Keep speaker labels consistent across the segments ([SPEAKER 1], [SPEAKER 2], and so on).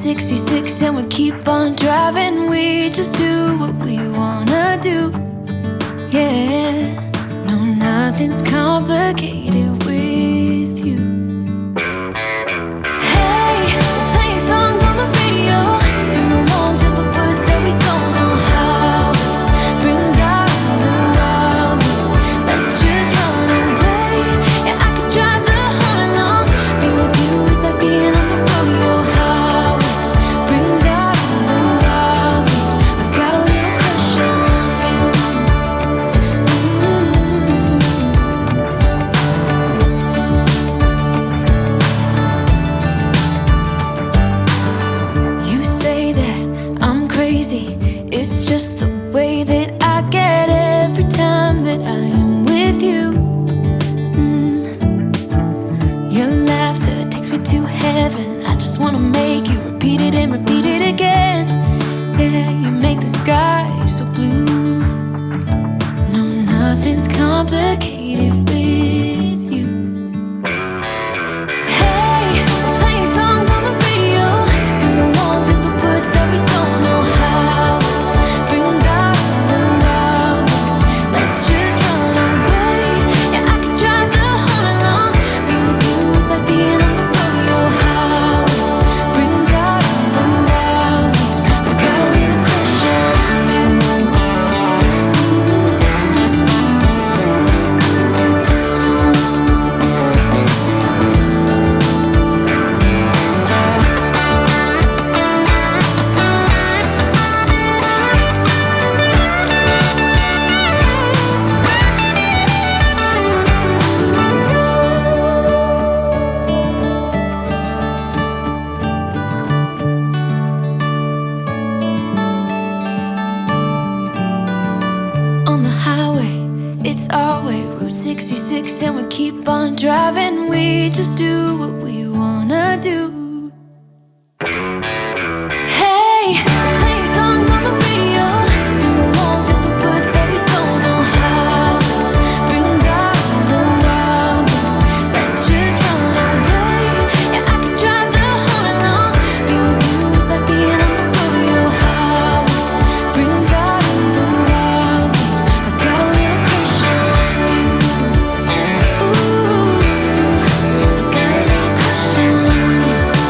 [SPEAKER 1] 66 and we keep on driving. We just do what we wanna do. Yeah, no, nothing's complicated with you. Hey, playing songs on the radio, sing along to the words that we don't know how. Brings out the wildness. Let's just run away. Yeah, I could drive the whole along. Being with you is like being on the rodeo highways. Brings out the wildness. I got a little crush on you. You say that I'm crazy. It's just the way that I get every time that I am with you. Your laughter takes me to heaven. I just wanna make you repeat it and repeat it again. Yeah, you make the sky so blue. No, nothing's complicated with you. Hey, playing songs on the radio, sing along to the words that we don't know how. Brings out the wildness. Let's just run away. Yeah, I could drive the whole along. Being with you is like being on the rodeo highways. Brings out the wildness. I got a little crush on you. On the highway, it's our way, Route 66, and we keep on driving. We just do what we wanna do. Hey, playing songs on the radio, sing along to the words that we don't know how. Brings out the wildness. Let's just run away. Yeah, I could drive the whole along. Being with you is like being on the rodeo highways. Brings out the wildness. I got a little crush on you. Ooh, I got a little crush on you.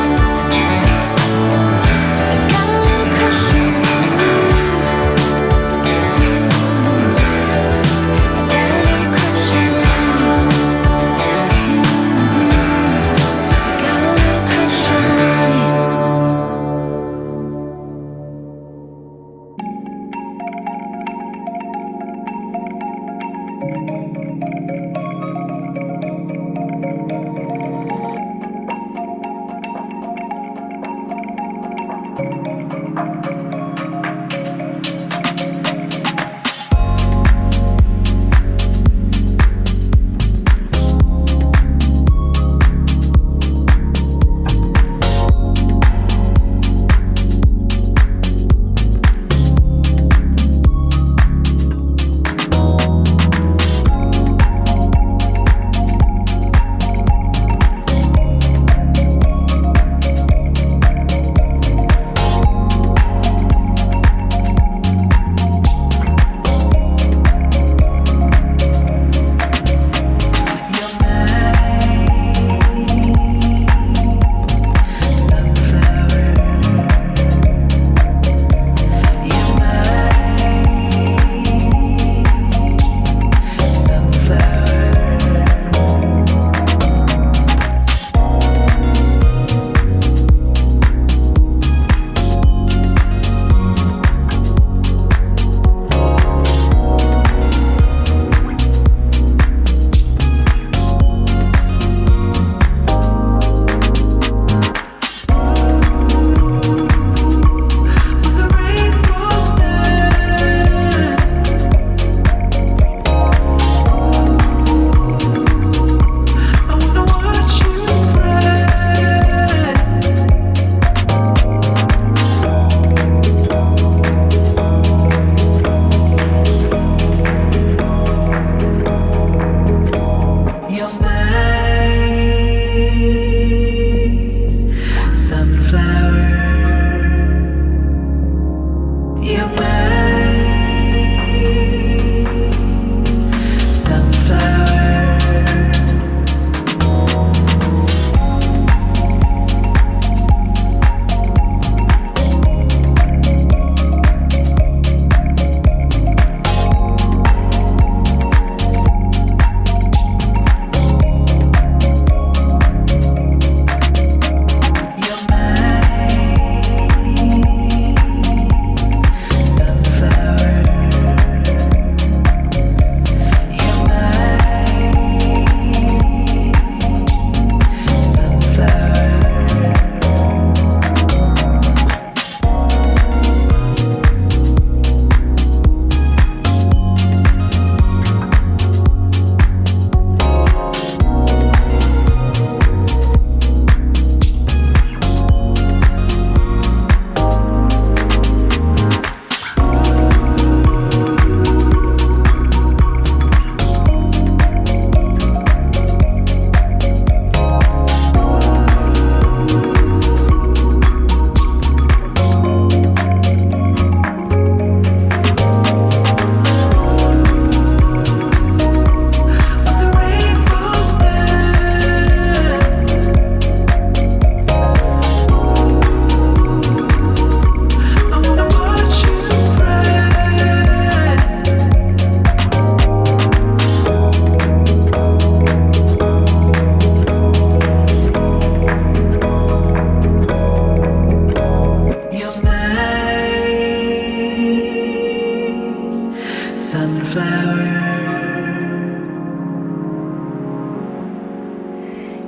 [SPEAKER 2] sunflower.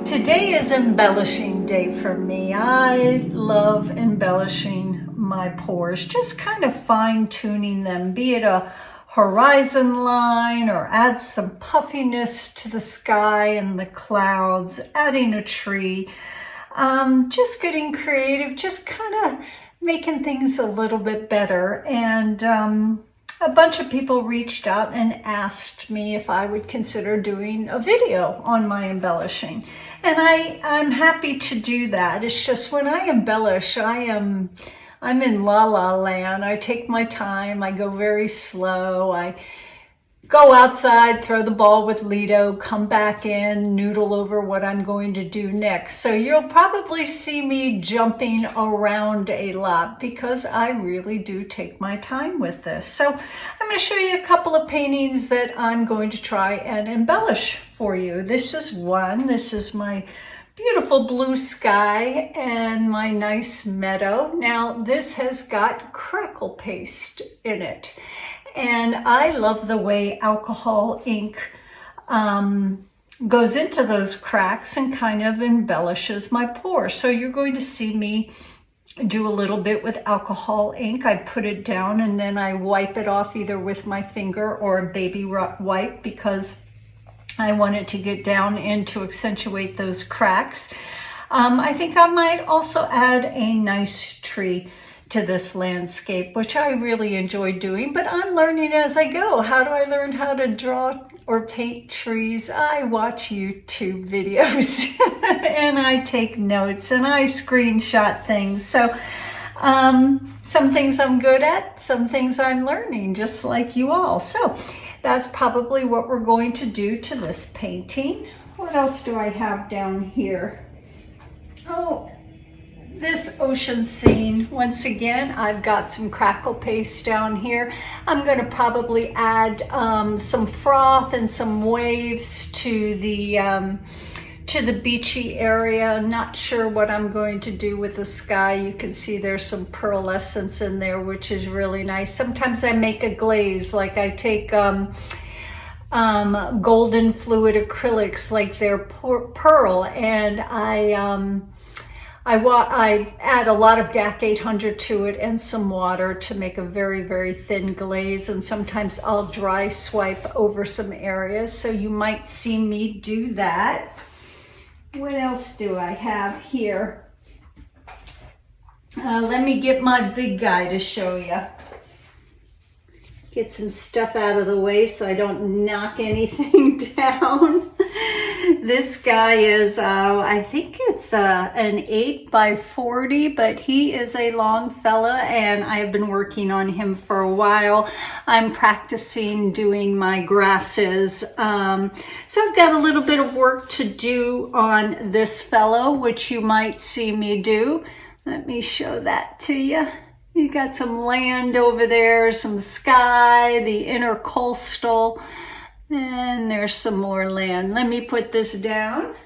[SPEAKER 3] Today is embellishing day for me. I love embellishing my pours, just kind of fine-tuning them, be it a horizon line or add some puffiness to the sky and the clouds, adding a tree, just getting creative, just kind of making things a little bit better. And a bunch of people reached out and asked me if I would consider doing a video on my embellishing. And I'm happy to do that. It's just when I embellish, I'm in la la land. I take my time, I go very slow. I go outside, throw the ball with Lido, come back in, noodle over what I'm going to do next. So you'll probably see me jumping around a lot because I really do take my time with this. So I'm going to show you a couple of paintings that I'm going to try and embellish for you. This is one. This is my beautiful blue sky and my nice meadow. Now this has got crackle paste in it. And I love the way alcohol ink goes into those cracks and kind of embellishes my pores. So you're going to see me do a little bit with alcohol ink. I put it down and then I wipe it off either with my finger or a baby wipe because I want it to get down in to accentuate those cracks. I think I might also add a nice tree to this landscape, which I really enjoy doing, but I'm learning as I go. How do I learn how to draw or paint trees? I watch YouTube videos and I take notes and I screenshot things. So some things I'm good at, some things I'm learning, just like you all. So that's probably what we're going to do to this painting. What else do I have down here? Oh, this ocean scene. Once again, I've got some crackle paste down here. I'm going to probably add some froth and some waves to the beachy area. Not sure what I'm going to do with the sky. You can see there's some pearlescence in there, which is really nice. Sometimes I make a glaze, like I take golden fluid acrylics, like they're pearl, and I add a lot of DAC 800 to it and some water to make a very, very thin glaze. And sometimes I'll dry swipe over some areas. So you might see me do that. What else do I have here? Let me get my big guy to show you. Get some stuff out of the way so I don't knock anything down. This guy is, I think it's an 8x40, but he is a long fella and I've been working on him for a while. I'm practicing doing my grasses. So I've got a little bit of work to do on this fellow, which you might see me do. Let me show that to you. You got some land over there, some sky, the intercoastal, and there's some more land. Let me put this down.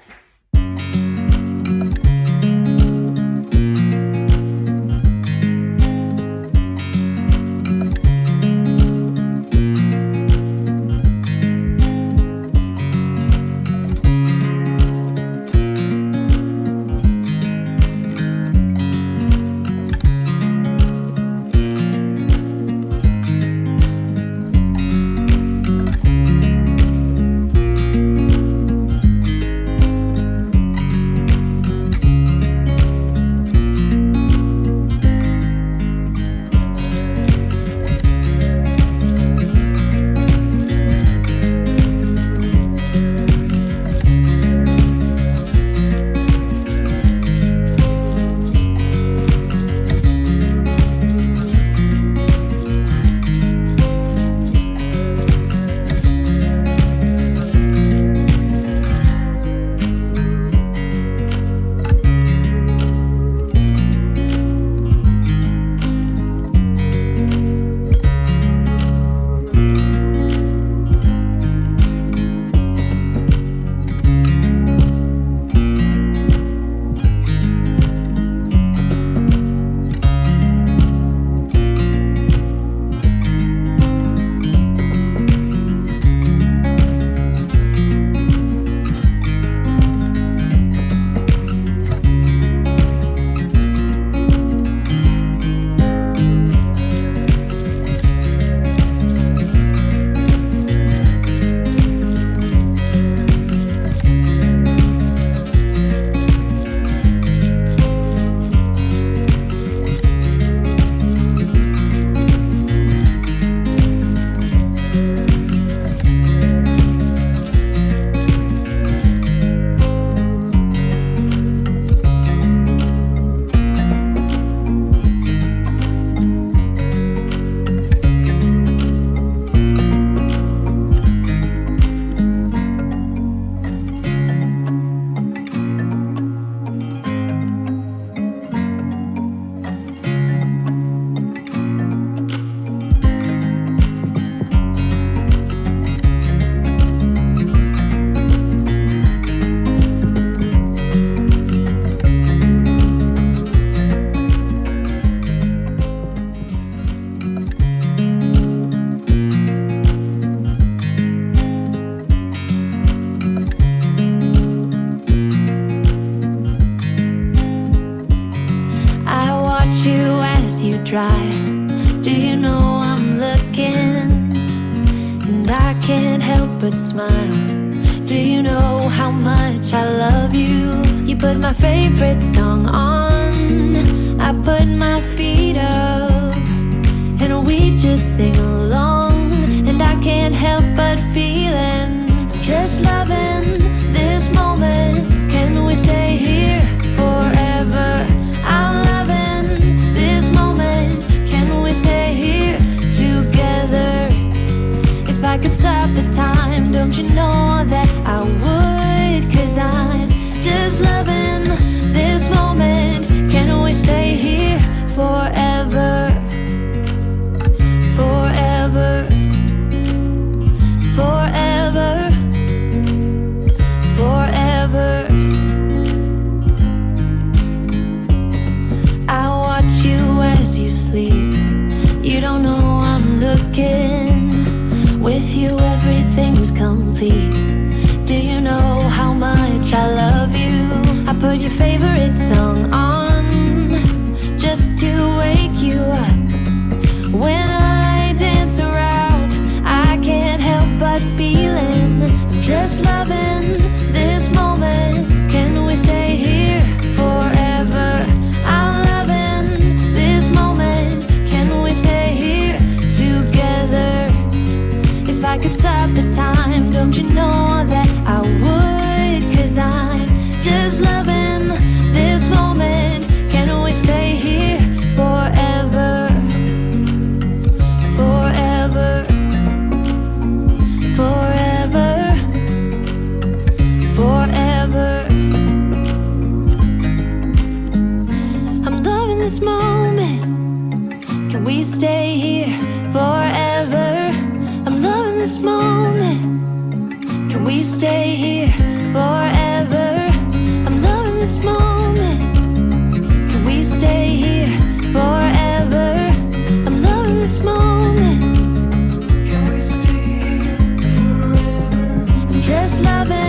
[SPEAKER 1] try. Do you know I'm looking? And I can't help but smile. Do you know how much I love you? You put my favorite song on, I put my feet up, and we just sing along. And I can't help but feeling, just loving this moment. Can we stay here forever? I'm loving this moment. Can we stay here together? If I could stop the time, don't you know that I would? 'Cause I'm just loving this moment. Can we stay here forever? Forever. Forever. Forever. I watch you as you sleep. You don't know I'm looking. With you everything's complete. Do you know how much I love you? I put your favorite song on just to wake you up. When I dance around, I can't help but feeling, I'm just loving this moment. Can we stay here forever? I'm loving this moment. Can we stay here together? If I could stop the time, don't you know that I would? 'Cause I'm just loving this moment. Can we stay here forever? Forever. Forever. Forever. I'm loving this moment. Can we stay here forever? I'm loving this moment. Can we stay here forever? I'm loving this moment. Can we stay here forever? I'm loving this moment. Can we stay here forever? I'm just loving